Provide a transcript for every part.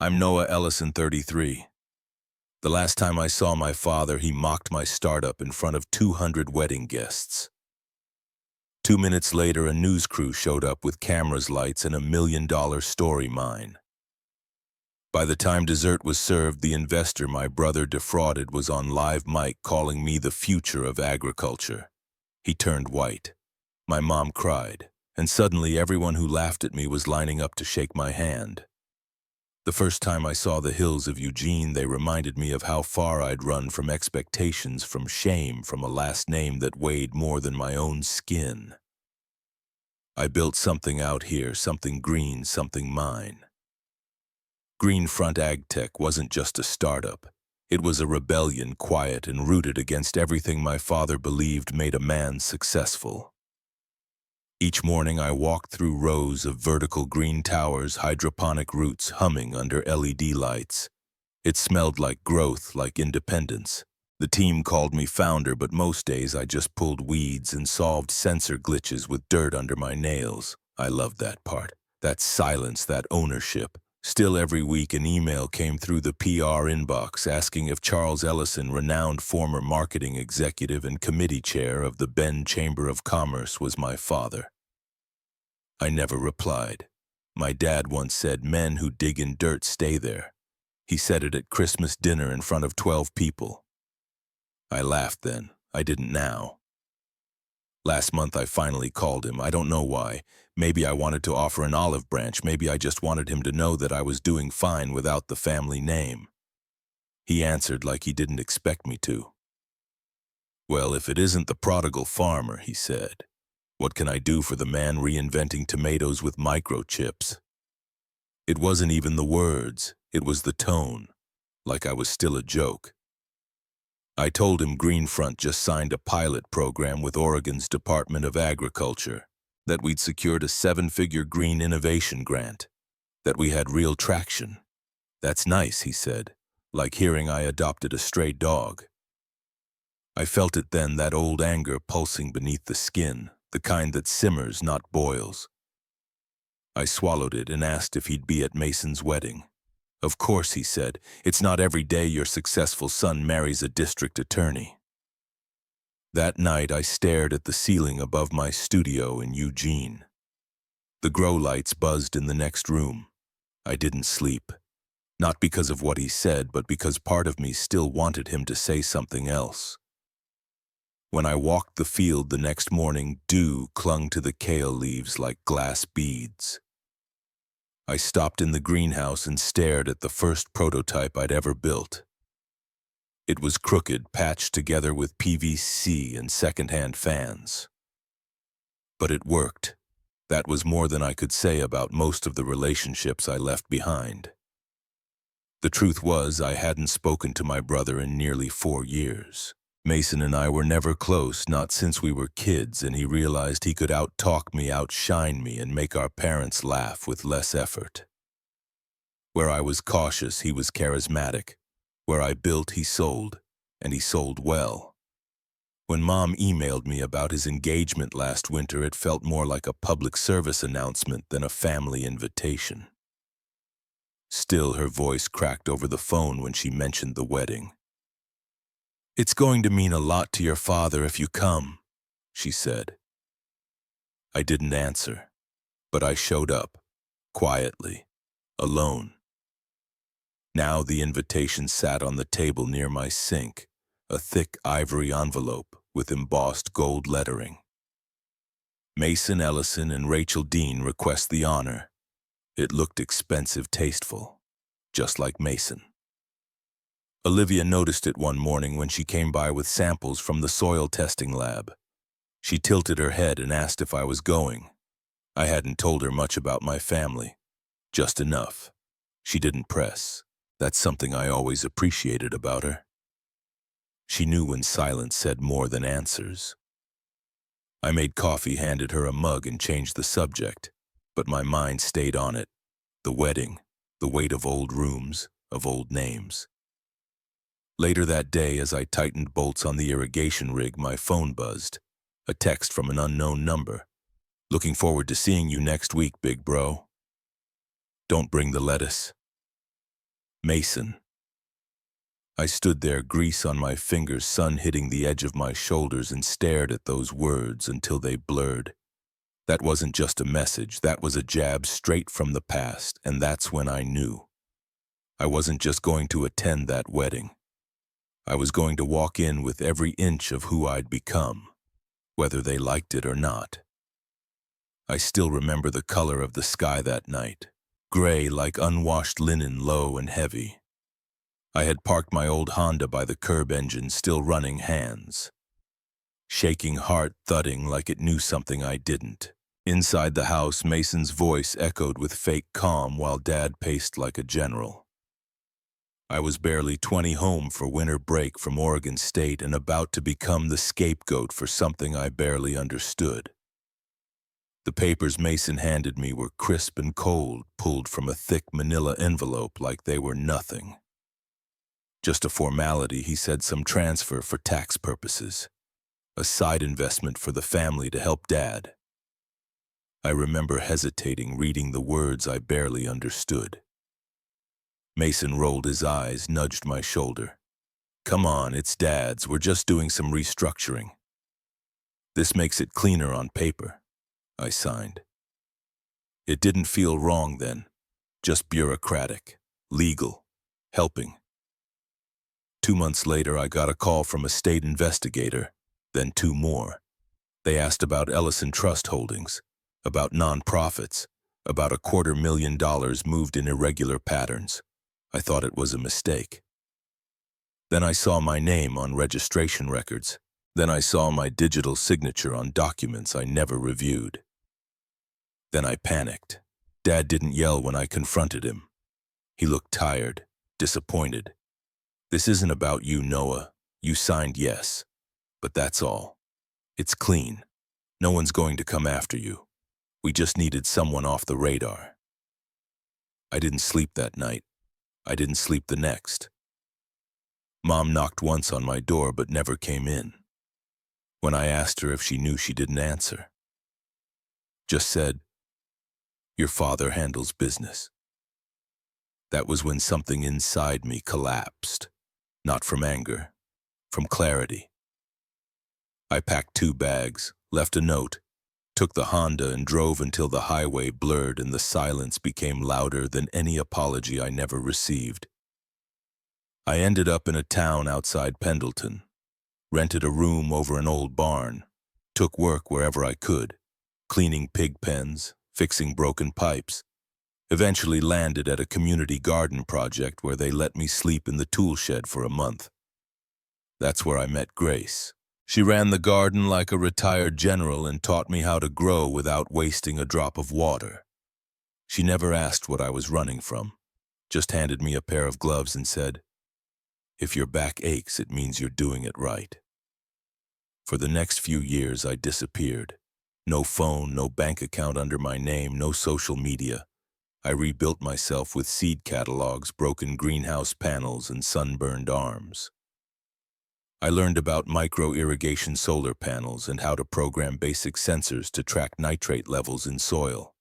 I'm Noah Ellison, 33. The last time I saw my father, he mocked my startup in front of 200 wedding guests. 2 minutes later, a news crew showed up with cameras, lights, and $1 million story mine. By the time dessert was served, the investor my brother defrauded was on live mic calling me the future of agriculture. He turned white. My mom cried, and suddenly everyone who laughed at me was lining up to shake my hand. The first time I saw the hills of Eugene, they reminded me of how far I'd run from expectations, from shame, from a last name that weighed more than my own skin. I built something out here, something green, something mine. Greenfront AgTech wasn't just a startup. It was a rebellion, quiet and rooted against everything my father believed made a man successful. Each morning I walked through rows of vertical green towers, hydroponic roots humming under LED lights. It smelled like growth, like independence. The team called me founder, but most days I just pulled weeds and solved sensor glitches with dirt under my nails. I loved that part, that silence, that ownership. Still, every week an email came through the PR inbox asking if Charles Ellison, renowned former marketing executive and committee chair of the Bend Chamber of Commerce, was my father. I never replied. My dad once said, "Men who dig in dirt stay there." He said it at Christmas dinner in front of 12 people. I laughed then. I didn't now. Last month I finally called him. I don't know why. Maybe I wanted to offer an olive branch. Maybe I just wanted him to know that I was doing fine without the family name. He answered like he didn't expect me to. "Well, if it isn't the prodigal farmer," he said. "What can I do for the man reinventing tomatoes with microchips?" It wasn't even the words, it was the tone, like I was still a joke. I told him Greenfront just signed a pilot program with Oregon's Department of Agriculture, that we'd secured a 7-figure green innovation grant, that we had real traction. "That's nice," he said, like hearing I adopted a stray dog. I felt it then, that old anger pulsing beneath the skin, the kind that simmers, not boils. I swallowed it and asked if he'd be at Mason's wedding. "Of course," he said. "It's not every day your successful son marries a district attorney." That night I stared at the ceiling above my studio in Eugene. The grow lights buzzed in the next room. I didn't sleep. Not because of what he said, but because part of me still wanted him to say something else. When I walked the field the next morning, dew clung to the kale leaves like glass beads. I stopped in the greenhouse and stared at the first prototype I'd ever built. It was crooked, patched together with PVC and secondhand fans. But it worked. That was more than I could say about most of the relationships I left behind. The truth was, I hadn't spoken to my brother in nearly 4 years. Mason and I were never close, not since we were kids, and he realized he could out-talk me, outshine me, and make our parents laugh with less effort. Where I was cautious, he was charismatic. Where I built, he sold, and he sold well. When Mom emailed me about his engagement last winter, it felt more like a public service announcement than a family invitation. Still, her voice cracked over the phone when she mentioned the wedding. "It's going to mean a lot to your father if you come," she said. I didn't answer, but I showed up, quietly, alone. Now the invitation sat on the table near my sink, a thick ivory envelope with embossed gold lettering. "Mason Ellison and Rachel Dean request the honor." It looked expensive, tasteful, just like Mason. Olivia noticed it one morning when she came by with samples from the soil testing lab. She tilted her head and asked if I was going. I hadn't told her much about my family, just enough. She didn't press. That's something I always appreciated about her. She knew when silence said more than answers. I made coffee, handed her a mug, and changed the subject, but my mind stayed on it. The wedding, the weight of old rooms, of old names. Later that day, as I tightened bolts on the irrigation rig, my phone buzzed. A text from an unknown number. "Looking forward to seeing you next week, big bro. Don't bring the lettuce." Mason. I stood there, grease on my fingers, sun hitting the edge of my shoulders, and stared at those words until they blurred. That wasn't just a message, that was a jab straight from the past, and that's when I knew. I wasn't just going to attend that wedding. I was going to walk in with every inch of who I'd become, whether they liked it or not. I still remember the color of the sky that night, gray like unwashed linen, low and heavy. I had parked my old Honda by the curb, engine still running, hands shaking, heart thudding like it knew something I didn't. Inside the house, Mason's voice echoed with fake calm while Dad paced like a general. I was barely 20, home for winter break from Oregon State, and about to become the scapegoat for something I barely understood. The papers Mason handed me were crisp and cold, pulled from a thick manila envelope like they were nothing. Just a formality, he said, some transfer for tax purposes. A side investment for the family to help Dad. I remember hesitating, reading the words I barely understood. Mason rolled his eyes, nudged my shoulder. Come on, it's Dad's, we're just doing some restructuring. This makes it cleaner on paper, I signed. It didn't feel wrong then, just bureaucratic, legal, helping. 2 months later, I got a call from a state investigator, then 2 more. They asked about Ellison Trust Holdings, about nonprofits, about $250,000 moved in irregular patterns. I thought it was a mistake. Then I saw my name on registration records. Then I saw my digital signature on documents I never reviewed. Then I panicked. Dad didn't yell when I confronted him. He looked tired, disappointed. This isn't about you, Noah. You signed yes. But that's all. It's clean. No one's going to come after you. We just needed someone off the radar. I didn't sleep that night. I didn't sleep the next. Mom knocked once on my door but never came in. When I asked her if she knew, she didn't answer. Just said, "Your father handles business." That was when something inside me collapsed. Not from anger, from clarity. I packed 2 bags, left a note, took the Honda and drove until the highway blurred and the silence became louder than any apology I never received. I ended up in a town outside Pendleton, rented a room over an old barn, took work wherever I could, cleaning pig pens, fixing broken pipes, eventually landed at a community garden project where they let me sleep in the tool shed for a month. That's where I met Grace. She ran the garden like a retired general and taught me how to grow without wasting a drop of water. She never asked what I was running from, just handed me a pair of gloves and said, "If your back aches, it means you're doing it right." For the next few years, I disappeared. No phone, no bank account under my name, no social media. I rebuilt myself with seed catalogs, broken greenhouse panels, and sunburned arms. I learned about micro-irrigation solar panels and how to program basic sensors to track nitrate levels in soil.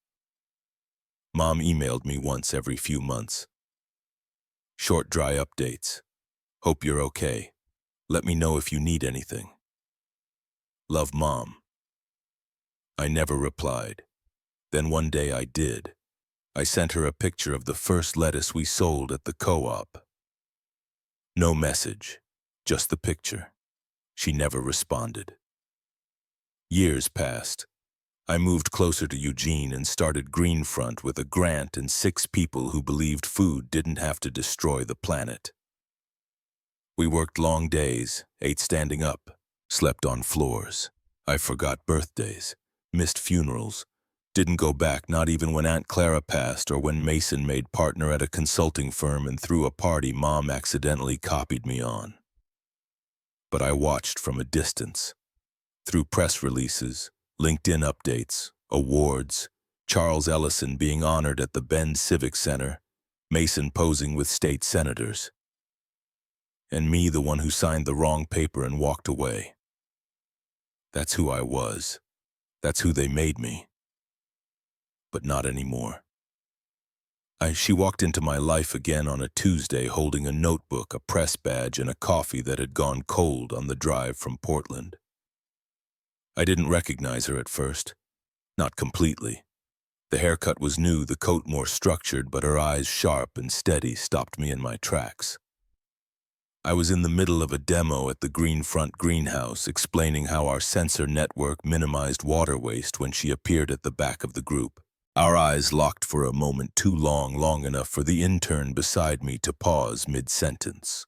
Mom emailed me once every few months. Short, dry updates. Hope you're okay. Let me know if you need anything. Love, Mom. I never replied. Then one day I did. I sent her a picture of the first lettuce we sold at the co-op. No message. Just the picture. She never responded. Years passed. I moved closer to Eugene and started Greenfront with a grant and 6 people who believed food didn't have to destroy the planet. We worked long days, ate standing up, slept on floors. I forgot birthdays, missed funerals, didn't go back not even when Aunt Clara passed or when Mason made partner at a consulting firm and threw a party Mom accidentally copied me on. But I watched from a distance, through press releases, LinkedIn updates, awards, Charles Ellison being honored at the Bend Civic Center, Mason posing with state senators, and me, the one who signed the wrong paper and walked away. That's who I was. That's who they made me. But not anymore. She walked into my life again on a Tuesday holding a notebook, a press badge, and a coffee that had gone cold on the drive from Portland. I didn't recognize her at first. Not completely. The haircut was new, the coat more structured, but her eyes, sharp and steady, stopped me in my tracks. I was in the middle of a demo at the Greenfront greenhouse, explaining how our sensor network minimized water waste when she appeared at the back of the group. Our eyes locked for a moment too long enough for the intern beside me to pause mid-sentence.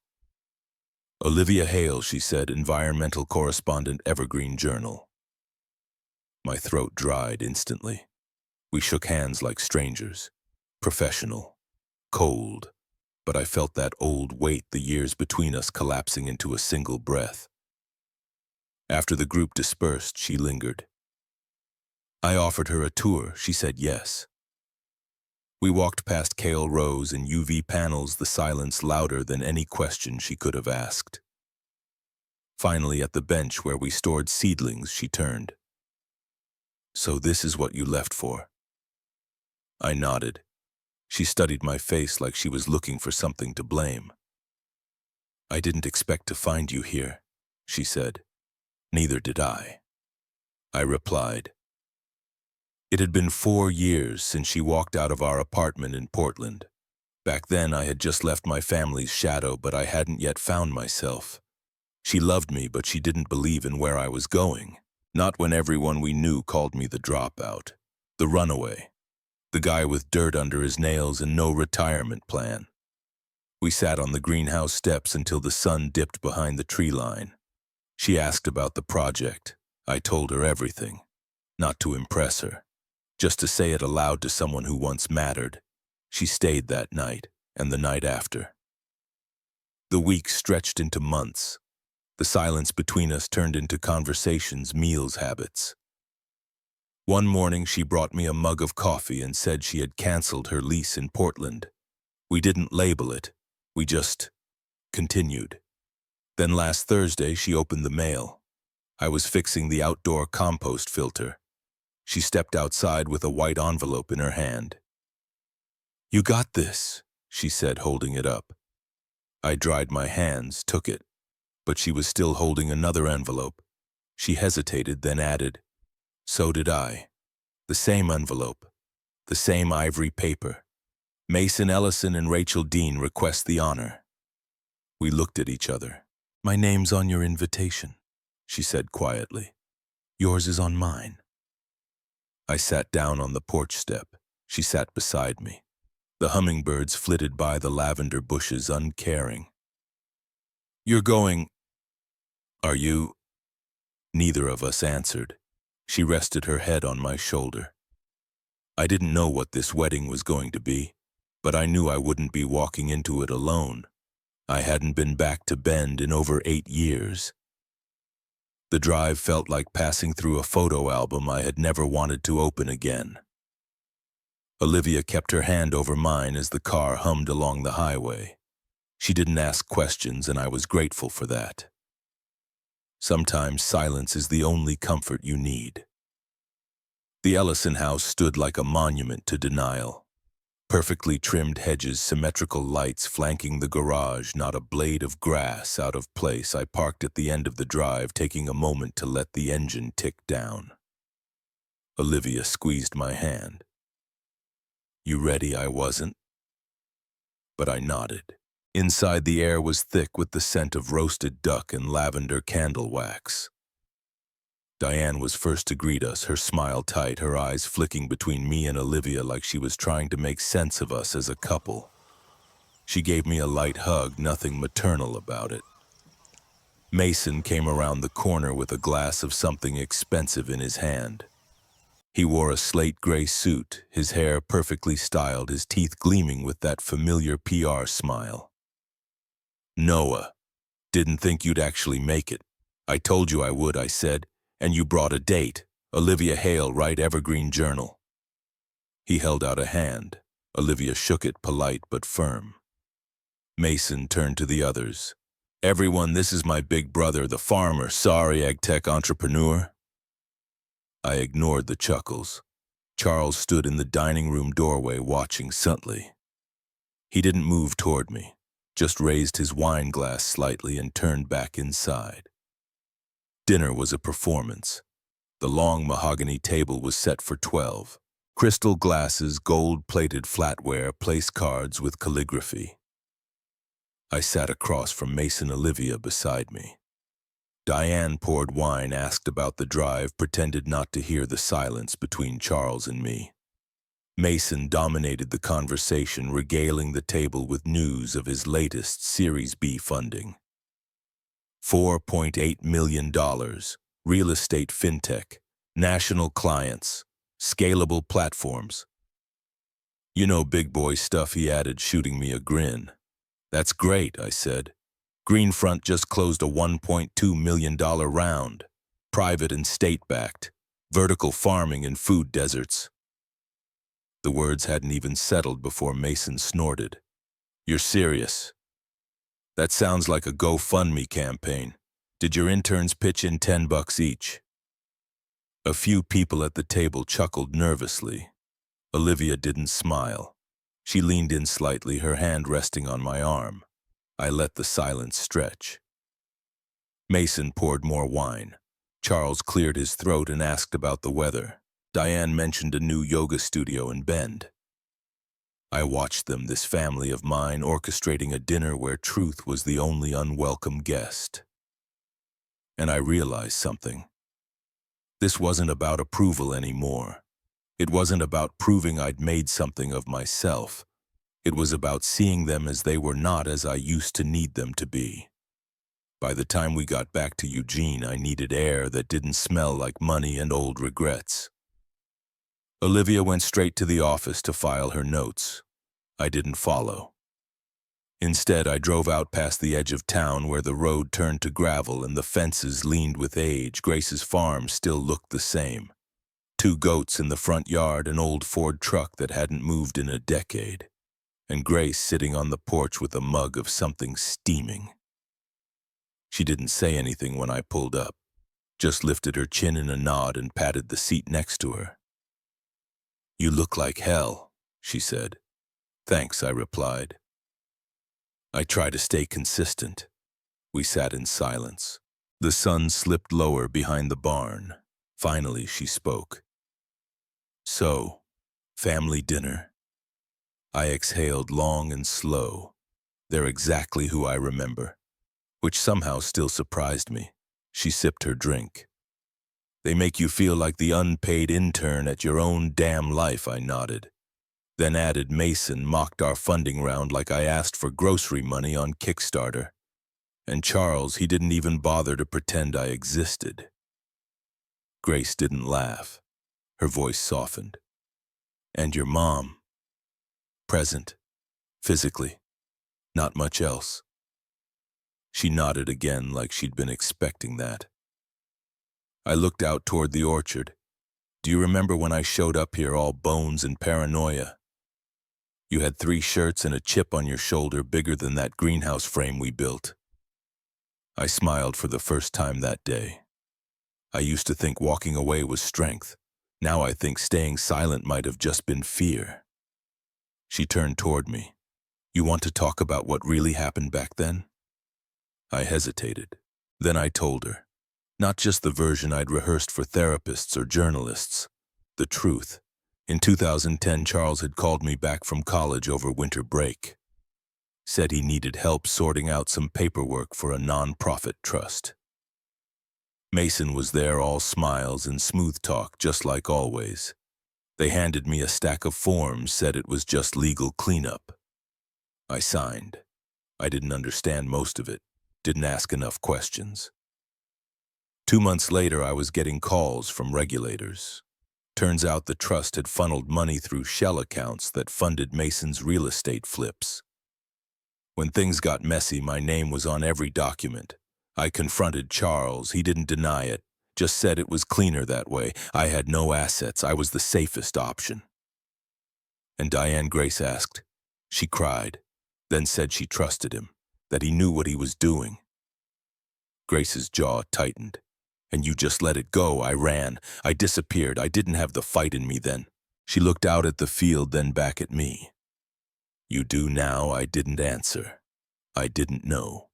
"Olivia Hale," she said, "environmental correspondent, Evergreen Journal." My throat dried instantly. We shook hands like strangers. Professional. Cold. But I felt that old weight, the years between us, collapsing into a single breath. After the group dispersed, she lingered. I offered her a tour. She said yes. We walked past kale rows and UV panels, the silence louder than any question she could have asked. Finally, at the bench where we stored seedlings, she turned. "So this is what you left for?" I nodded. She studied my face like she was looking for something to blame. "I didn't expect to find you here," she said. "Neither did I." I replied. It had been 4 years since she walked out of our apartment in Portland. Back then, I had just left my family's shadow, but I hadn't yet found myself. She loved me, but she didn't believe in where I was going. Not when everyone we knew called me the dropout, the runaway, the guy with dirt under his nails and no retirement plan. We sat on the greenhouse steps until the sun dipped behind the tree line. She asked about the project. I told her everything, not to impress her, just to say it aloud to someone who once mattered. She stayed that night and the night after. The weeks stretched into months. The silence between us turned into conversations, meals, habits. One morning, she brought me a mug of coffee and said she had canceled her lease in Portland. We didn't label it. We just continued. Then last Thursday, she opened the mail. I was fixing the outdoor compost filter. She stepped outside with a white envelope in her hand. "You got this," she said, holding it up. I dried my hands, took it, but she was still holding another envelope. She hesitated, then added, "So did I. The same envelope, the same ivory paper. Mason Ellison and Rachel Dean request the honor." We looked at each other. "My name's on your invitation," she said quietly. "Yours is on mine." I sat down on the porch step. She sat beside me. The hummingbirds flitted by the lavender bushes, uncaring. "You're going... Are you?" Neither of us answered. She rested her head on my shoulder. I didn't know what this wedding was going to be, but I knew I wouldn't be walking into it alone. I hadn't been back to Bend in over 8 years. The drive felt like passing through a photo album I had never wanted to open again. Olivia kept her hand over mine as the car hummed along the highway. She didn't ask questions, and I was grateful for that. Sometimes silence is the only comfort you need. The Ellison house stood like a monument to denial. Perfectly trimmed hedges, symmetrical lights flanking the garage, not a blade of grass out of place. I parked at the end of the drive, taking a moment to let the engine tick down. Olivia squeezed my hand. "You ready?" I wasn't. But I nodded. Inside, the air was thick with the scent of roasted duck and lavender candle wax. Diane was first to greet us, her smile tight, her eyes flicking between me and Olivia like she was trying to make sense of us as a couple. She gave me a light hug, nothing maternal about it. Mason came around the corner with a glass of something expensive in his hand. He wore a slate gray suit, his hair perfectly styled, his teeth gleaming with that familiar PR smile. "Noah, didn't think you'd actually make it. I told you I would," I said. "And you brought a date. Olivia Hale, right? Evergreen Journal." He held out a hand. Olivia shook it, polite but firm. Mason turned to the others. "Everyone, this is my big brother, the farmer, sorry, ag tech entrepreneur." I ignored the chuckles. Charles stood in the dining room doorway watching subtly. He didn't move toward me, just raised his wine glass slightly and turned back inside. Dinner was a performance. The long mahogany table was set for 12. Crystal glasses, gold-plated flatware, place cards with calligraphy. I sat across from Mason Olivia beside me. Diane poured wine, asked about the drive, pretended not to hear the silence between Charles and me. Mason dominated the conversation, regaling the table with news of his latest Series B funding. $4.8 million, real estate fintech, national clients, scalable platforms. You know big boy stuff, he added, shooting me a grin. That's great, I said. Greenfront just closed a $1.2 million round, private and state-backed, vertical farming in food deserts. The words hadn't even settled before Mason snorted. You're serious? That sounds like a GoFundMe campaign. Did your interns pitch in $10 each? A few people at the table chuckled nervously. Olivia didn't smile. She leaned in slightly, her hand resting on my arm. I let the silence stretch. Mason poured more wine. Charles cleared his throat and asked about the weather. Diane mentioned a new yoga studio in Bend. I watched them, this family of mine, orchestrating a dinner where truth was the only unwelcome guest. And I realized something. This wasn't about approval anymore. It wasn't about proving I'd made something of myself. It was about seeing them as they were, not as I used to need them to be. By the time we got back to Eugene, I needed air that didn't smell like money and old regrets. Olivia went straight to the office to file her notes. I didn't follow. Instead, I drove out past the edge of town where the road turned to gravel and the fences leaned with age. Grace's farm still looked the same. 2 goats in the front yard, an old Ford truck that hadn't moved in a decade, and Grace sitting on the porch with a mug of something steaming. She didn't say anything when I pulled up, just lifted her chin in a nod and patted the seat next to her. You look like hell, she said. Thanks, I replied. I try to stay consistent. We sat in silence. The sun slipped lower behind the barn. Finally, she spoke. So, family dinner. I exhaled long and slow. They're exactly who I remember, which somehow still surprised me. She sipped her drink. They make you feel like the unpaid intern at your own damn life, I nodded. Then added, Mason mocked our funding round like I asked for grocery money on Kickstarter. And Charles, he didn't even bother to pretend I existed. Grace didn't laugh. Her voice softened. And your mom? Present. Physically. Not much else. She nodded again like she'd been expecting that. I looked out toward the orchard. Do you remember when I showed up here all bones and paranoia? You had 3 shirts and a chip on your shoulder bigger than that greenhouse frame we built. I smiled for the first time that day. I used to think walking away was strength. Now I think staying silent might have just been fear. She turned toward me. You want to talk about what really happened back then? I hesitated. Then I told her. Not just the version I'd rehearsed for therapists or journalists. The truth. In 2010, Charles had called me back from college over winter break. Said he needed help sorting out some paperwork for a non-profit trust. Mason was there, all smiles and smooth talk, just like always. They handed me a stack of forms, said it was just legal cleanup. I signed. I didn't understand most of it, didn't ask enough questions. 2 months later, I was getting calls from regulators. Turns out the trust had funneled money through shell accounts that funded Mason's real estate flips. When things got messy, my name was on every document. I confronted Charles. He didn't deny it, just said it was cleaner that way. I had no assets. I was the safest option. And Diane, Grace asked. She cried, then said she trusted him, that he knew what he was doing. Grace's jaw tightened. And you just let it go. I ran. I disappeared. I didn't have the fight in me then. She looked out at the field, then back at me. You do now. I didn't answer. I didn't know.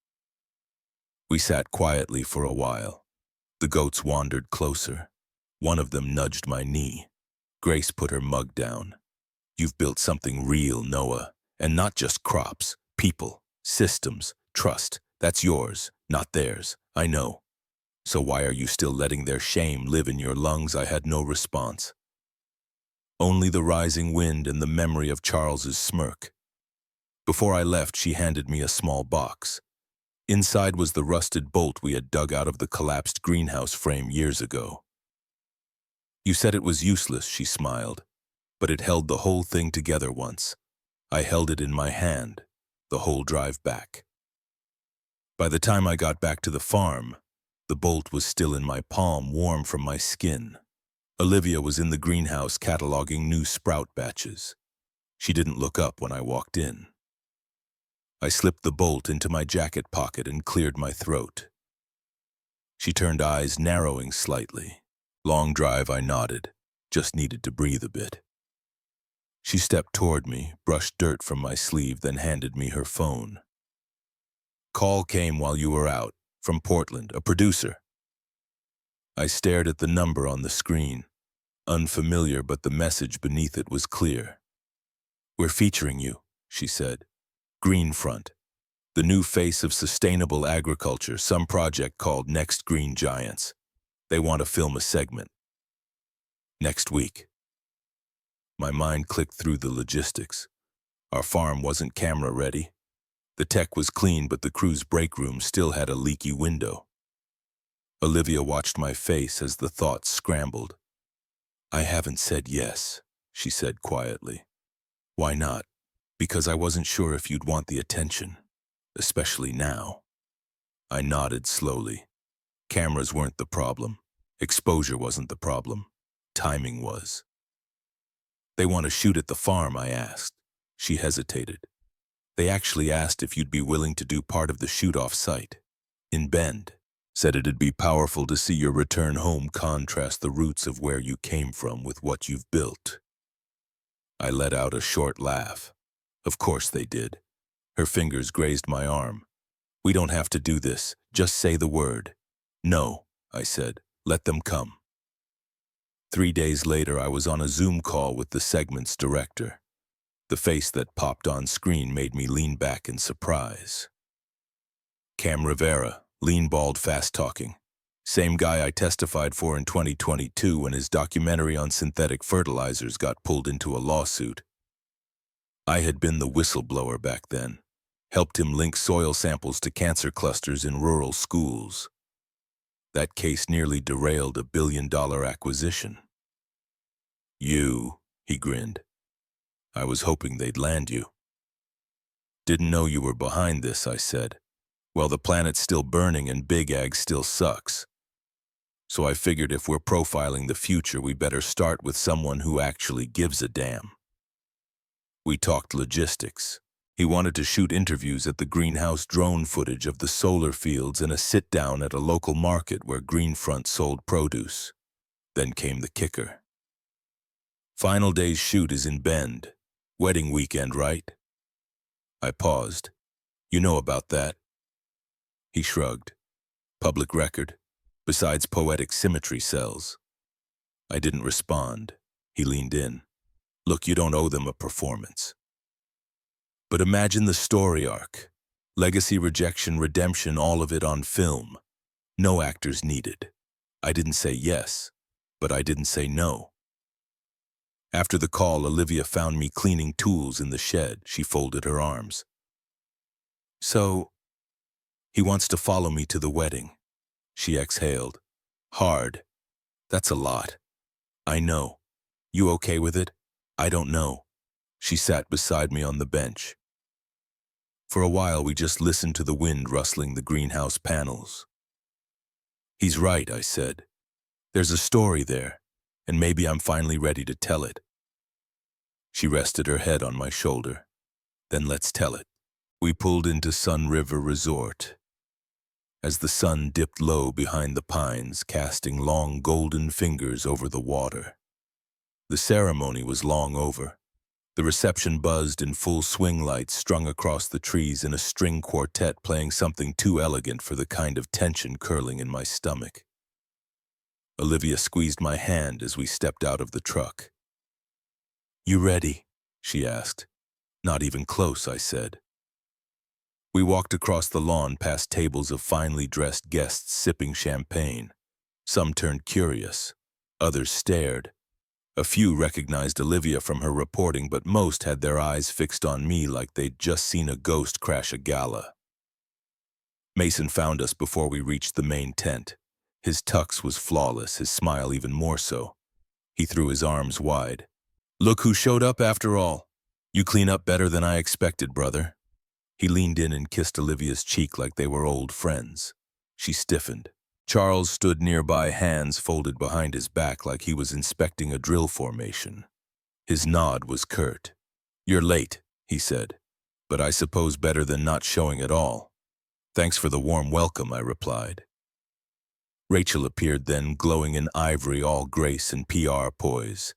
We sat quietly for a while. The goats wandered closer. One of them nudged my knee. Grace put her mug down. You've built something real, Noah. And not just crops, people, systems, trust. That's yours, not theirs. I know. So why are you still letting their shame live in your lungs? I had no response. Only the rising wind and the memory of Charles's smirk. Before I left, she handed me a small box. Inside was the rusted bolt we had dug out of the collapsed greenhouse frame years ago. You said it was useless, she smiled, but it held the whole thing together once. I held it in my hand, the whole drive back. By the time I got back to the farm, the bolt was still in my palm, warm from my skin. Olivia was in the greenhouse cataloging new sprout batches. She didn't look up when I walked in. I slipped the bolt into my jacket pocket and cleared my throat. She turned, eyes narrowing slightly. Long drive, I nodded. Just needed to breathe a bit. She stepped toward me, brushed dirt from my sleeve, then handed me her phone. Call came while you were out, from Portland, a producer. I stared at the number on the screen. Unfamiliar, but the message beneath it was clear. We're featuring you, she said. Greenfront, the new face of sustainable agriculture, some project called Next Green Giants. They want to film a segment. Next week. My mind clicked through the logistics. Our farm wasn't camera ready. The tech was clean, but the crew's break room still had a leaky window. Olivia watched my face as the thoughts scrambled. I haven't said yes, she said quietly. Why not? Because I wasn't sure if you'd want the attention, especially now. I nodded slowly. Cameras weren't the problem. Exposure wasn't the problem. Timing was. They want to shoot at the farm, I asked. She hesitated. They actually asked if you'd be willing to do part of the shoot off-site. In Bend. Said it'd be powerful to see your return home contrast the roots of where you came from with what you've built. I let out a short laugh. Of course they did. Her fingers grazed my arm. We don't have to do this. Just say the word. No, I said. Let them come. 3 days later, I was on a Zoom call with the segment's director. The face that popped on screen made me lean back in surprise. Cam Rivera, lean, bald, fast-talking. Same guy I testified for in 2022 when his documentary on synthetic fertilizers got pulled into a lawsuit. I had been the whistleblower back then, helped him link soil samples to cancer clusters in rural schools. That case nearly derailed a billion-dollar acquisition. You, he grinned. I was hoping they'd land you. Didn't know you were behind this, I said. Well, the planet's still burning and Big Ag still sucks. So I figured if we're profiling the future, we better start with someone who actually gives a damn. We talked logistics. He wanted to shoot interviews at the greenhouse, drone footage of the solar fields, and a sit-down at a local market where Greenfront sold produce. Then came the kicker. Final day's shoot is in Bend. Wedding weekend, right? I paused. You know about that? He shrugged. Public record. Besides poetic symmetry sells. I didn't respond. He leaned in. Look, you don't owe them a performance. But imagine the story arc. Legacy, rejection, redemption, all of it on film. No actors needed. I didn't say yes, but I didn't say no. After the call, Olivia found me cleaning tools in the shed. She folded her arms. So, he wants to follow me to the wedding. She exhaled. Hard. That's a lot. I know. You okay with it? I don't know. She sat beside me on the bench. For a while, we just listened to the wind rustling the greenhouse panels. He's right, I said. There's a story there, and maybe I'm finally ready to tell it. She rested her head on my shoulder. Then let's tell it. We pulled into Sun River Resort. As the sun dipped low behind the pines, casting long golden fingers over the water. The ceremony was long over. The reception buzzed in full swing lights strung across the trees in a string quartet playing something too elegant for the kind of tension curling in my stomach. Olivia squeezed my hand as we stepped out of the truck. "You ready?" she asked. "Not even close," I said. We walked across the lawn past tables of finely dressed guests sipping champagne. Some turned curious. Others stared. A few recognized Olivia from her reporting, but most had their eyes fixed on me like they'd just seen a ghost crash a gala. Mason found us before we reached the main tent. His tux was flawless, his smile even more so. He threw his arms wide. "Look who showed up after all. You clean up better than I expected, brother." He leaned in and kissed Olivia's cheek like they were old friends. She stiffened. Charles stood nearby, hands folded behind his back like he was inspecting a drill formation. His nod was curt. "You're late," he said, "but I suppose better than not showing at all." "Thanks for the warm welcome," I replied. Rachel appeared then, glowing in ivory, all grace and PR poise.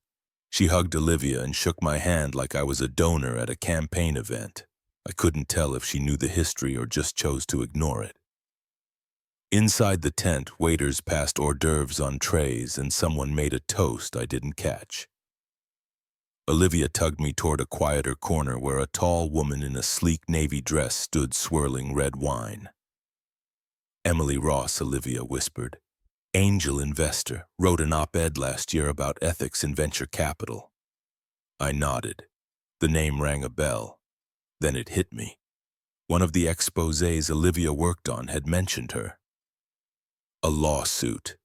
She hugged Olivia and shook my hand like I was a donor at a campaign event. I couldn't tell if she knew the history or just chose to ignore it. Inside the tent, waiters passed hors d'oeuvres on trays and someone made a toast I didn't catch. Olivia tugged me toward a quieter corner where a tall woman in a sleek navy dress stood swirling red wine. "Emily Ross," Olivia whispered. "Angel investor, wrote an op-ed last year about ethics in venture capital." I nodded. The name rang a bell. Then it hit me. One of the exposés Olivia worked on had mentioned her. A lawsuit.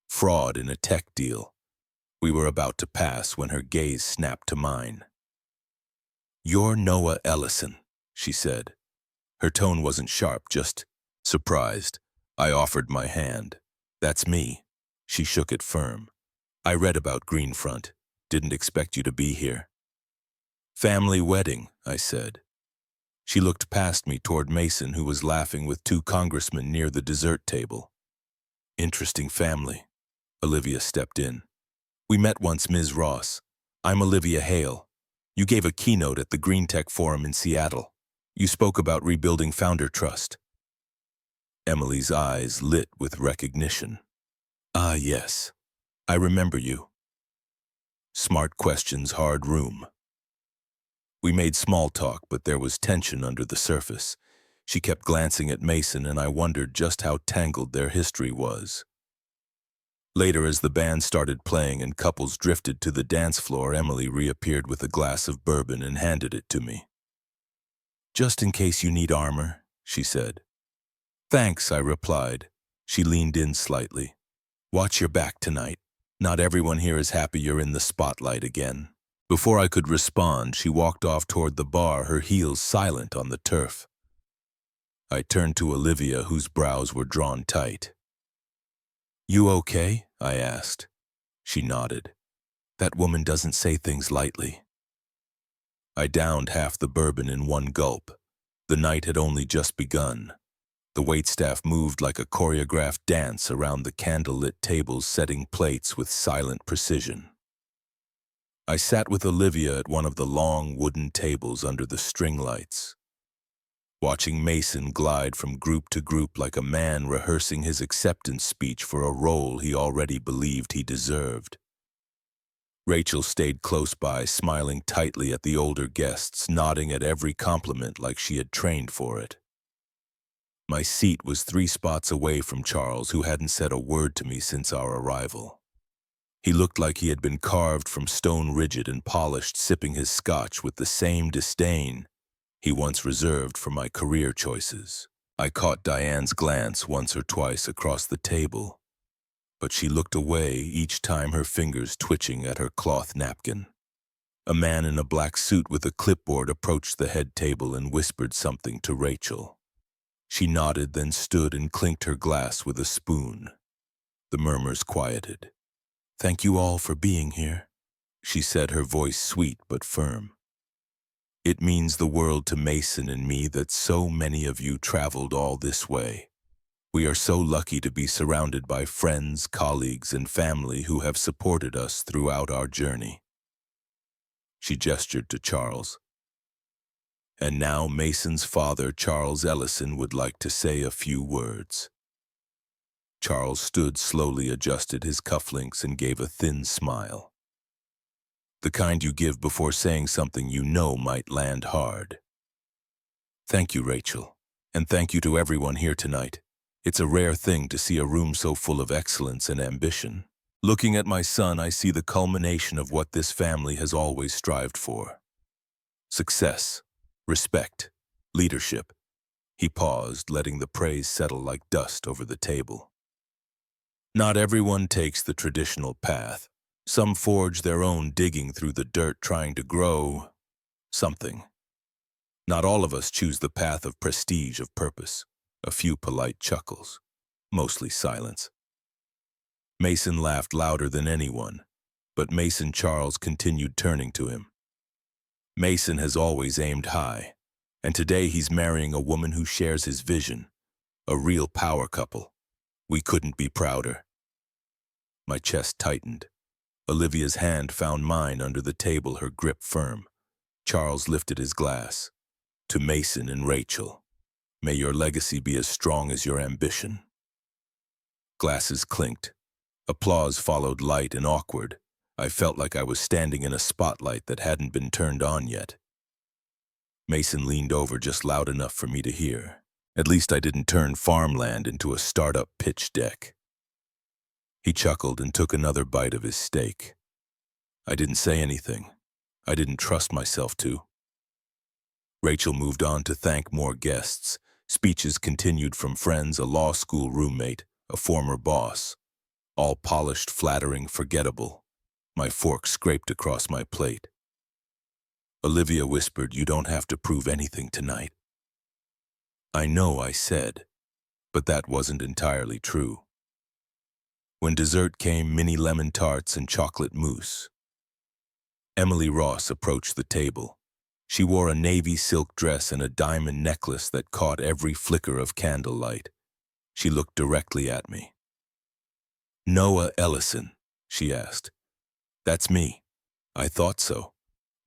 Fraud in a tech deal. We were about to pass when her gaze snapped to mine. "You're Noah Ellison," she said. Her tone wasn't sharp, just surprised. I offered my hand. "That's me." She shook it firm. "I read about Greenfront. Didn't expect you to be here." "Family wedding," I said. She looked past me toward Mason, who was laughing with two congressmen near the dessert table. "Interesting family." Olivia stepped in. "We met once, Ms. Ross. I'm Olivia Hale. You gave a keynote at the Green Tech Forum in Seattle. You spoke about rebuilding founder trust." Emily's eyes lit with recognition. "Ah, yes. I remember you." Smart questions, hard room. We made small talk, but there was tension under the surface. She kept glancing at Mason, and I wondered just how tangled their history was. Later, as the band started playing and couples drifted to the dance floor, Emily reappeared with a glass of bourbon and handed it to me. "Just in case you need armor," she said. "Thanks," I replied. She leaned in slightly. "Watch your back tonight. Not everyone here is happy you're in the spotlight again." Before I could respond, she walked off toward the bar, her heels silent on the turf. I turned to Olivia, whose brows were drawn tight. "You okay?" I asked. She nodded. "That woman doesn't say things lightly." I downed half the bourbon in one gulp. The night had only just begun. The waitstaff moved like a choreographed dance around the candlelit tables, setting plates with silent precision. I sat with Olivia at one of the long wooden tables under the string lights, watching Mason glide from group to group like a man rehearsing his acceptance speech for a role he already believed he deserved. Rachel stayed close by, smiling tightly at the older guests, nodding at every compliment like she had trained for it. My seat was 3 spots away from Charles, who hadn't said a word to me since our arrival. He looked like he had been carved from stone, rigid and polished, sipping his scotch with the same disdain he once reserved for my career choices. I caught Diane's glance once or twice across the table, but she looked away each time, her fingers twitching at her cloth napkin. A man in a black suit with a clipboard approached the head table and whispered something to Rachel. She nodded, then stood and clinked her glass with a spoon. The murmurs quieted. "Thank you all for being here," she said, her voice sweet but firm. "It means the world to Mason and me that so many of you traveled all this way. We are so lucky to be surrounded by friends, colleagues, and family who have supported us throughout our journey." She gestured to Charles. And now Mason's father, Charles Ellison, would like to say a few words. Charles stood, slowly adjusted his cufflinks, and gave a thin smile. The kind you give before saying something you know might land hard. Thank you, Rachel, and thank you to everyone here tonight. It's a rare thing to see a room so full of excellence and ambition. Looking at my son, I see the culmination of what this family has always strived for. Success, respect, leadership. He paused, letting the praise settle like dust over the table. Not everyone takes the traditional path. Some forge their own, digging through the dirt, trying to grow something. Not all of us choose the path of prestige, of purpose. A few polite chuckles, mostly silence. Mason laughed louder than anyone, but Mason Charles continued, turning to him. Mason has always aimed high, and today he's marrying a woman who shares his vision, a real power couple. We couldn't be prouder. My chest tightened. Olivia's hand found mine under the table, her grip firm. Charles lifted his glass. To Mason and Rachel, may your legacy be as strong as your ambition. Glasses clinked. Applause followed, light and awkward. I felt like I was standing in a spotlight that hadn't been turned on yet. Mason leaned over just loud enough for me to hear. At least I didn't turn farmland into a startup pitch deck. He chuckled and took another bite of his steak. I didn't say anything. I didn't trust myself to. Rachel moved on to thank more guests. Speeches continued from friends, a law school roommate, a former boss. All polished, flattering, forgettable. My fork scraped across my plate. Olivia whispered, "You don't have to prove anything tonight." I know, I said, but that wasn't entirely true. When dessert came, mini lemon tarts and chocolate mousse. Emily Ross approached the table. She wore a navy silk dress and a diamond necklace that caught every flicker of candlelight. She looked directly at me. "Noah Ellison," she asked. "That's me." I thought so.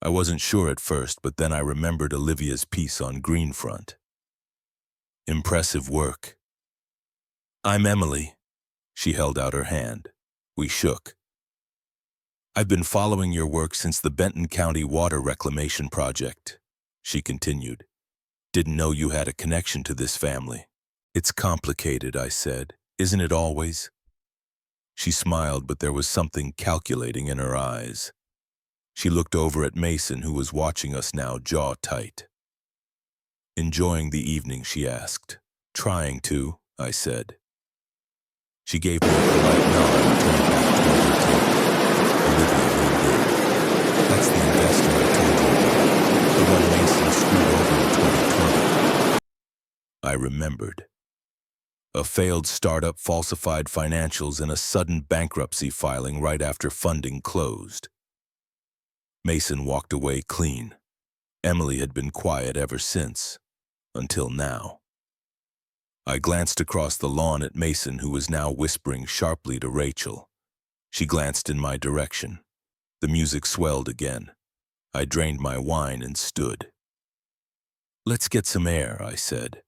I wasn't sure at first, but then I remembered Olivia's piece on Greenfront. Impressive work. "I'm Emily." She held out her hand. We shook. "I've been following your work since the Benton County Water Reclamation Project," she continued. "Didn't know you had a connection to this family." "It's complicated," I said. "Isn't it always?" She smiled, but there was something calculating in her eyes. She looked over at Mason, who was watching us now, jaw tight. "Enjoying the evening?" she asked. "Trying to," I said. She gave me a polite nod and turned back toward her table. Olivia leaned in. "That's the investor I told you about, the one Mason screwed over in 2020. I remembered. A failed startup, falsified financials, and a sudden bankruptcy filing right after funding closed. Mason walked away clean. Emily had been quiet ever since, until now. I glanced across the lawn at Mason, who was now whispering sharply to Rachel. She glanced in my direction. The music swelled again. I drained my wine and stood. "Let's get some air," I said.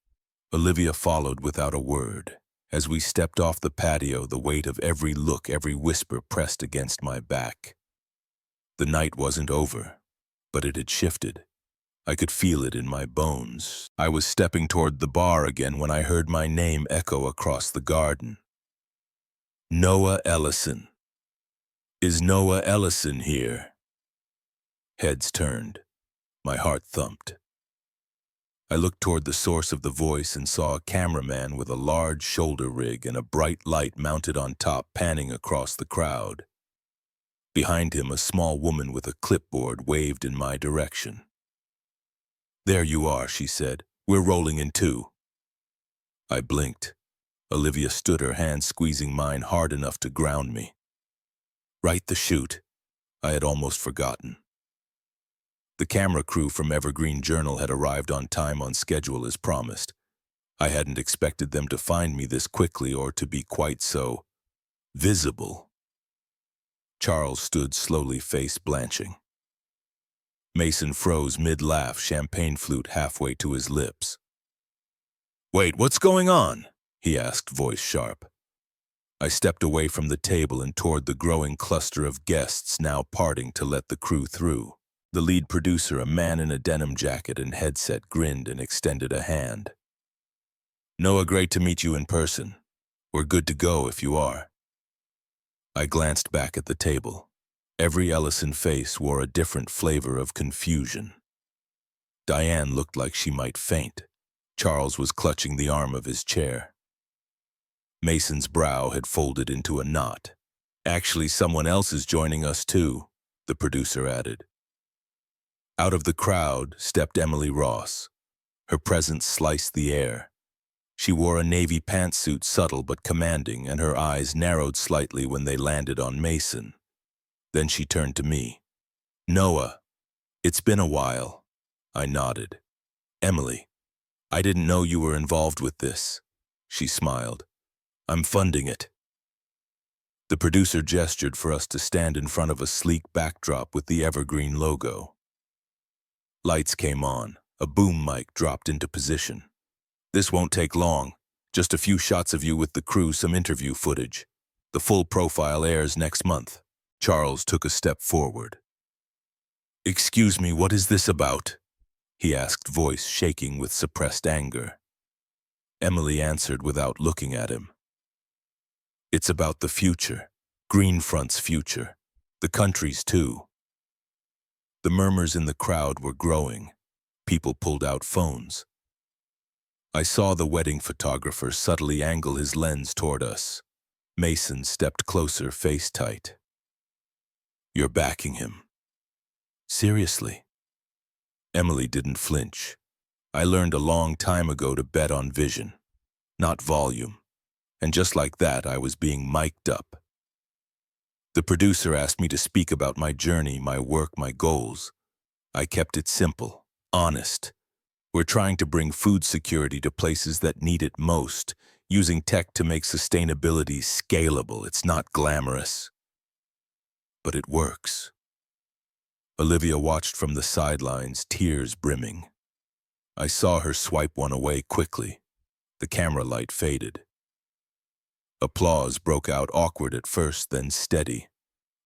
Olivia followed without a word. As we stepped off the patio, the weight of every look, every whisper pressed against my back. The night wasn't over, but it had shifted. I could feel it in my bones. I was stepping toward the bar again when I heard my name echo across the garden. "Noah Ellison. Is Noah Ellison here?" Heads turned. My heart thumped. I looked toward the source of the voice and saw a cameraman with a large shoulder rig and a bright light mounted on top, panning across the crowd. Behind him, a small woman with a clipboard waved in my direction. "There you are," she said. "We're rolling in too." I blinked. Olivia stood, her hand squeezing mine hard enough to ground me. Right the chute. I had almost forgotten. The camera crew from Evergreen Journal had arrived on time, on schedule as promised. I hadn't expected them to find me this quickly or to be quite so visible. Charles stood slowly, face blanching. Mason froze mid-laugh, champagne flute halfway to his lips. "Wait, what's going on?" he asked, voice sharp. I stepped away from the table and toward the growing cluster of guests now parting to let the crew through. The lead producer, a man in a denim jacket and headset, grinned and extended a hand. "Noah, great to meet you in person. We're good to go if you are." I glanced back at the table. Every Ellison face wore a different flavor of confusion. Diane looked like she might faint. Charles was clutching the arm of his chair. Mason's brow had folded into a knot. "Actually, someone else is joining us too," the producer added. Out of the crowd stepped Emily Ross. Her presence sliced the air. She wore a navy pantsuit, subtle but commanding, and her eyes narrowed slightly when they landed on Mason. Then she turned to me. "Noah, it's been a while." I nodded. "Emily, I didn't know you were involved with this." She smiled. "I'm funding it." The producer gestured for us to stand in front of a sleek backdrop with the Evergreen logo. Lights came on. A boom mic dropped into position. "This won't take long. Just a few shots of you with the crew, some interview footage. The full profile airs next month." Charles took a step forward. "Excuse me, what is this about?" he asked, voice shaking with suppressed anger. Emily answered without looking at him. "It's about the future. Greenfront's future. The country's too." The murmurs in the crowd were growing. People pulled out phones. I saw the wedding photographer subtly angle his lens toward us. Mason stepped closer, face tight. "You're backing him." "Seriously?" Emily didn't flinch. "I learned a long time ago to bet on vision, not volume. And just like that, I was being mic'd up. The producer asked me to speak about my journey, my work, my goals. I kept it simple, honest. We're trying to bring food security to places that need it most, using tech to make sustainability scalable. It's not glamorous, but it works." Olivia watched from the sidelines, tears brimming. I saw her swipe one away quickly. The camera light faded. Applause broke out, awkward at first, then steady.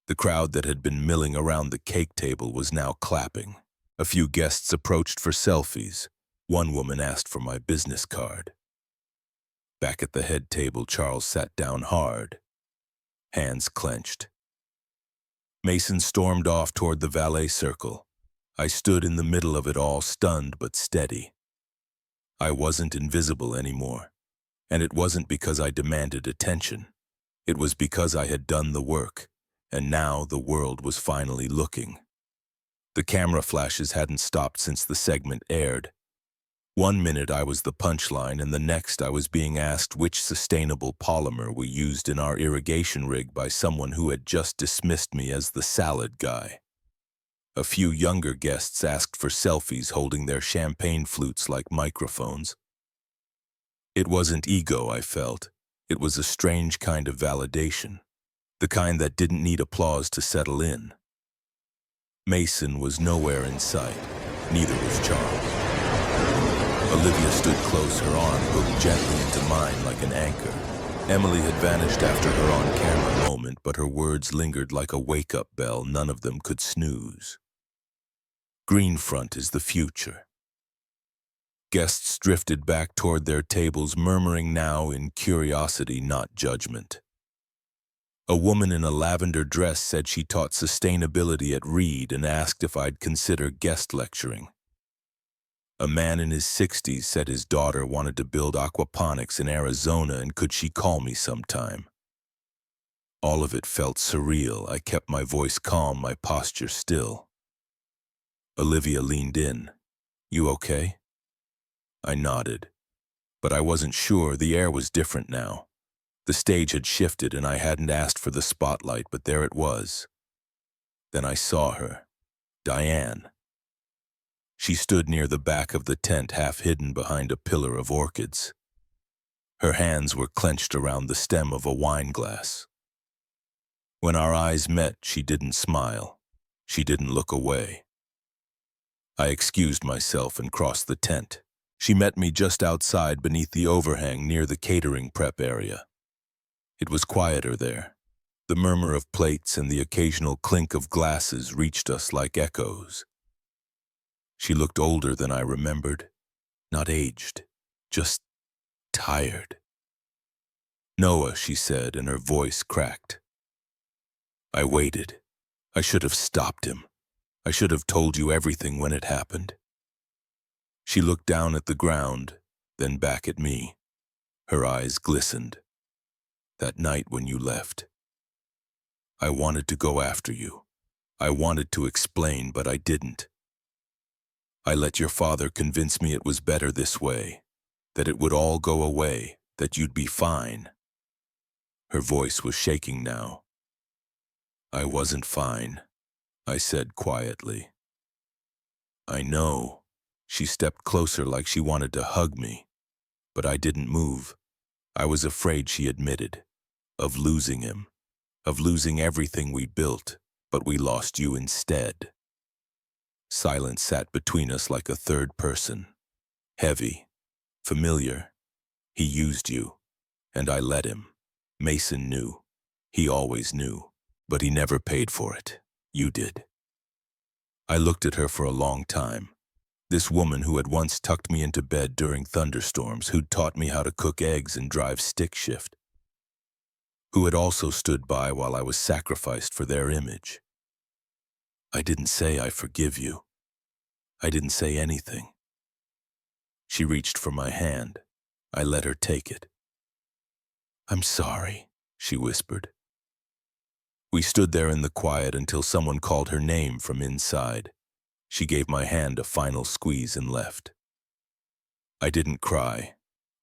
The crowd that had been milling around the cake table was now clapping. A few guests approached for selfies. One woman asked for my business card. Back at the head table, Charles sat down hard, hands clenched. Mason stormed off toward the valet circle. I stood in the middle of it all, stunned but steady. I wasn't invisible anymore. And it wasn't because I demanded attention. It was because I had done the work, and now the world was finally looking. The camera flashes hadn't stopped since the segment aired. One minute I was the punchline, and the next I was being asked which sustainable polymer we used in our irrigation rig by someone who had just dismissed me as the salad guy. A few younger guests asked for selfies holding their champagne flutes like microphones. It wasn't ego I felt. It was a strange kind of validation, the kind that didn't need applause to settle in. Mason was nowhere in sight. Neither was Charles. Olivia stood close, her arm hooked gently into mine like an anchor. Emily had vanished after her on-camera moment, but her words lingered like a wake-up bell none of them could snooze. Greenfront is the future. Guests drifted back toward their tables, murmuring now in curiosity, not judgment. A woman in a lavender dress said she taught sustainability at Reed and asked if I'd consider guest lecturing. A man in his 60s said his daughter wanted to build aquaponics in Arizona and could she call me sometime. All of it felt surreal. I kept my voice calm, my posture still. Olivia leaned in. "You okay?" I nodded, but I wasn't sure. The air was different now. The stage had shifted and I hadn't asked for the spotlight, but there it was. Then I saw her, Diane. She stood near the back of the tent, half hidden behind a pillar of orchids. Her hands were clenched around the stem of a wine glass. When our eyes met, she didn't smile. She didn't look away. I excused myself and crossed the tent. She met me just outside beneath the overhang near the catering prep area. It was quieter there. The murmur of plates and the occasional clink of glasses reached us like echoes. She looked older than I remembered. Not aged, just tired. "Noah," she said, and her voice cracked. I waited. I should have stopped him. I should have told you everything when it happened. She looked down at the ground, then back at me. Her eyes glistened. "That night when you left, I wanted to go after you. I wanted to explain, but I didn't. I let your father convince me it was better this way, that it would all go away, that you'd be fine." Her voice was shaking now. "I wasn't fine," I said quietly. "I know." She stepped closer like she wanted to hug me, but I didn't move. I was afraid, she admitted, of losing him, of losing everything we built, but we lost you instead. Silence sat between us like a third person. Heavy, familiar. He used you, and I let him. Mason knew. He always knew, but he never paid for it. You did. I looked at her for a long time. This woman who had once tucked me into bed during thunderstorms, who'd taught me how to cook eggs and drive stick shift, who had also stood by while I was sacrificed for their image. I didn't say I forgive you. I didn't say anything. She reached for my hand. I let her take it. "I'm sorry," she whispered. We stood there in the quiet until someone called her name from inside. She gave my hand a final squeeze and left. I didn't cry.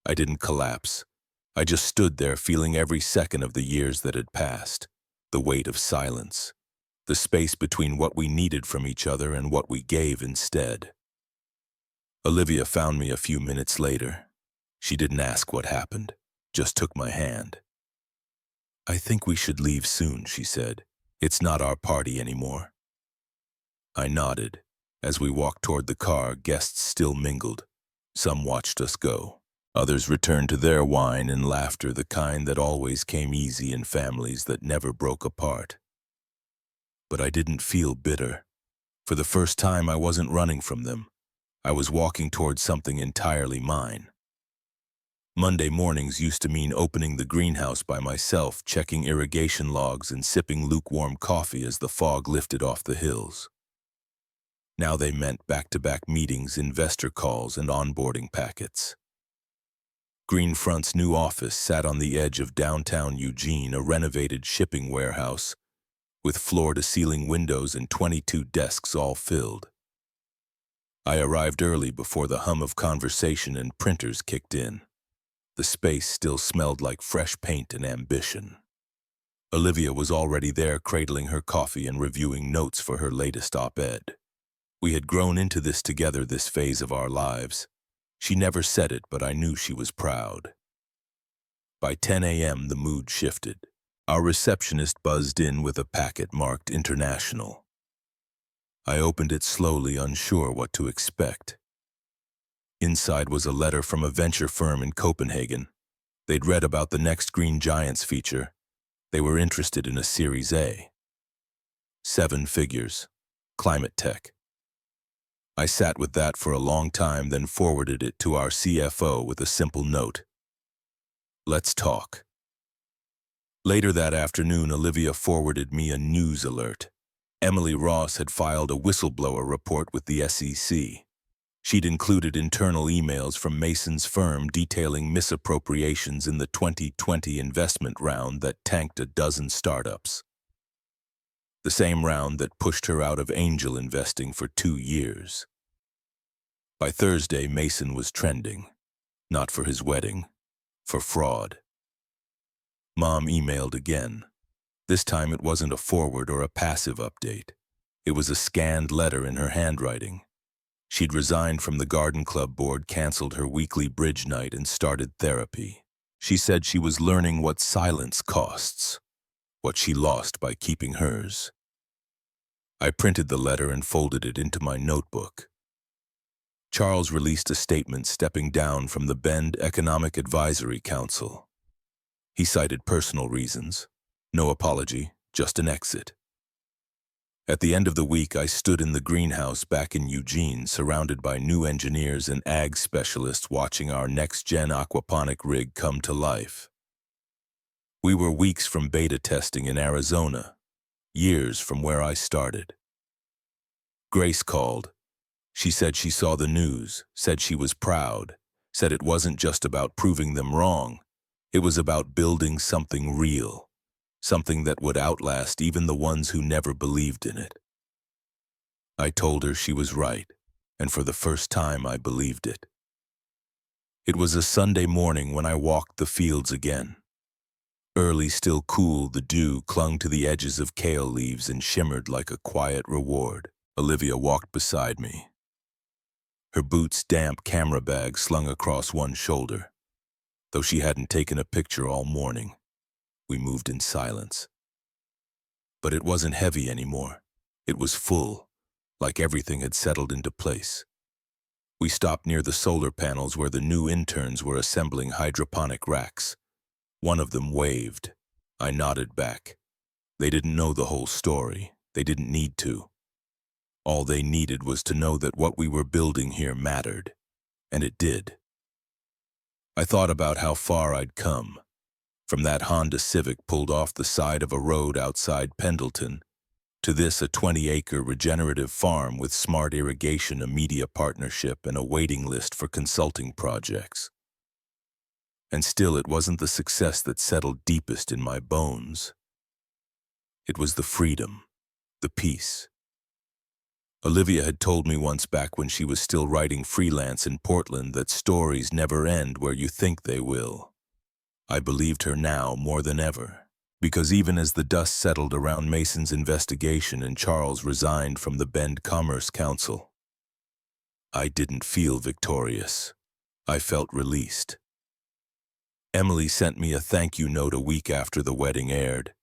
I didn't collapse. I just stood there feeling every second of the years that had passed, the weight of silence, the space between what we needed from each other and what we gave instead. Olivia found me a few minutes later. She didn't ask what happened, just took my hand. "I think we should leave soon," she said. "It's not our party anymore." I nodded. As we walked toward the car, guests still mingled. Some watched us go. Others returned to their wine and laughter, the kind that always came easy in families that never broke apart. But I didn't feel bitter. For the first time, I wasn't running from them. I was walking toward something entirely mine. Monday mornings used to mean opening the greenhouse by myself, checking irrigation logs and sipping lukewarm coffee as the fog lifted off the hills. Now they meant back-to-back meetings, investor calls, and onboarding packets. Greenfront's new office sat on the edge of downtown Eugene, a renovated shipping warehouse, with floor-to-ceiling windows and 22 desks all filled. I arrived early before the hum of conversation and printers kicked in. The space still smelled like fresh paint and ambition. Olivia was already there, cradling her coffee and reviewing notes for her latest op-ed. We had grown into this together, this phase of our lives. She never said it, but I knew she was proud. By 10 a.m., the mood shifted. Our receptionist buzzed in with a packet marked International. I opened it slowly, unsure what to expect. Inside was a letter from a venture firm in Copenhagen. They'd read about the next Green Giants feature. They were interested in a Series A. 7 figures. Climate tech. I sat with that for a long time, then forwarded it to our CFO with a simple note. "Let's talk." Later that afternoon, Olivia forwarded me a news alert. Emily Ross had filed a whistleblower report with the SEC. She'd included internal emails from Mason's firm detailing misappropriations in the 2020 investment round that tanked a dozen startups. The same round that pushed her out of angel investing for 2 years. By Thursday, Mason was trending. Not for his wedding, for fraud. Mom emailed again. This time it wasn't a forward or a passive update. It was a scanned letter in her handwriting. She'd resigned from the garden club board, canceled her weekly bridge night, and started therapy. She said she was learning what silence costs, what she lost by keeping hers. I printed the letter and folded it into my notebook. Charles released a statement stepping down from the Bend Economic Advisory Council. He cited personal reasons. No apology, just an exit. At the end of the week, I stood in the greenhouse back in Eugene, surrounded by new engineers and ag specialists watching our next-gen aquaponic rig come to life. We were weeks from beta testing in Arizona, years from where I started. Grace called. She said she saw the news, said she was proud, said it wasn't just about proving them wrong, it was about building something real, something that would outlast even the ones who never believed in it. I told her she was right, and for the first time I believed it. It was a Sunday morning when I walked the fields again. Early, still cool, the dew clung to the edges of kale leaves and shimmered like a quiet reward. Olivia walked beside me. Her boots' damp camera bag slung across one shoulder. Though she hadn't taken a picture all morning, we moved in silence. But it wasn't heavy anymore. It was full, like everything had settled into place. We stopped near the solar panels where the new interns were assembling hydroponic racks. One of them waved. I nodded back. They didn't know the whole story. They didn't need to. All they needed was to know that what we were building here mattered. And it did. I thought about how far I'd come. From that Honda Civic pulled off the side of a road outside Pendleton, to this a 20-acre regenerative farm with smart irrigation, a media partnership, and a waiting list for consulting projects. And still it wasn't the success that settled deepest in my bones. It was the freedom, the peace. Olivia had told me once back when she was still writing freelance in Portland that stories never end where you think they will. I believed her now more than ever, because even as the dust settled around Mason's investigation and Charles resigned from the Bend Commerce Council, I didn't feel victorious. I felt released. Emily sent me a thank you note a week after the wedding aired.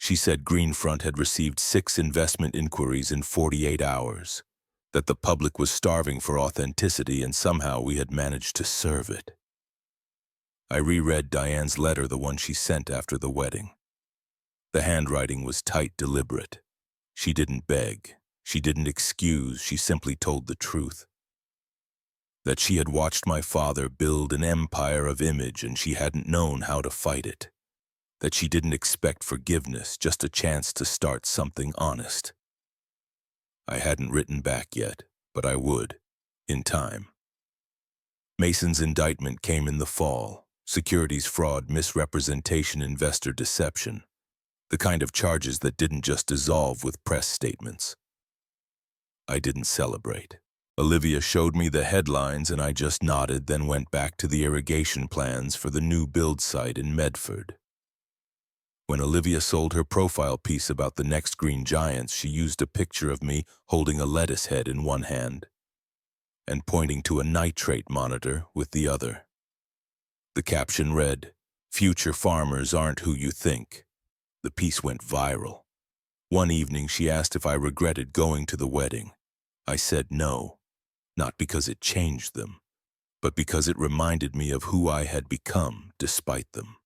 She said Greenfront had received 6 investment inquiries in 48 hours, that the public was starving for authenticity and somehow we had managed to serve it. I reread Diane's letter, the one she sent after the wedding. The handwriting was tight, deliberate. She didn't beg, she didn't excuse, she simply told the truth. That she had watched my father build an empire of image and she hadn't known how to fight it. That she didn't expect forgiveness, just a chance to start something honest. I hadn't written back yet, but I would, in time. Mason's indictment came in the fall. Securities fraud, misrepresentation, investor deception. The kind of charges that didn't just dissolve with press statements. I didn't celebrate. Olivia showed me the headlines and I just nodded, then went back to the irrigation plans for the new build site in Medford. When Olivia sold her profile piece about the next green giants, she used a picture of me holding a lettuce head in one hand and pointing to a nitrate monitor with the other. The caption read, "Future farmers aren't who you think." The piece went viral. One evening she asked if I regretted going to the wedding. I said no, not because it changed them, but because it reminded me of who I had become despite them.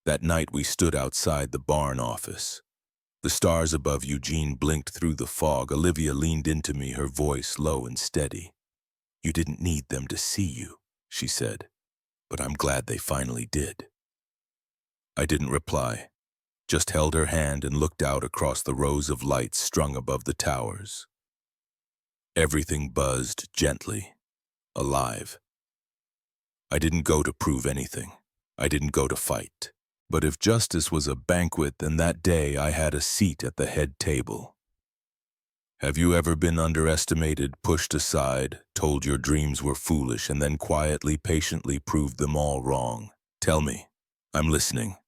That night we stood outside the barn office. The stars above Eugene blinked through the fog. Olivia leaned into me, her voice low and steady. "You didn't need them to see you," she said, "but I'm glad they finally did." I didn't reply, just held her hand and looked out across the rows of lights strung above the towers. Everything buzzed gently, alive. I didn't go to prove anything. I didn't go to fight. But if justice was a banquet, then that day I had a seat at the head table. Have you ever been underestimated, pushed aside, told your dreams were foolish, and then quietly, patiently proved them all wrong? Tell me. I'm listening.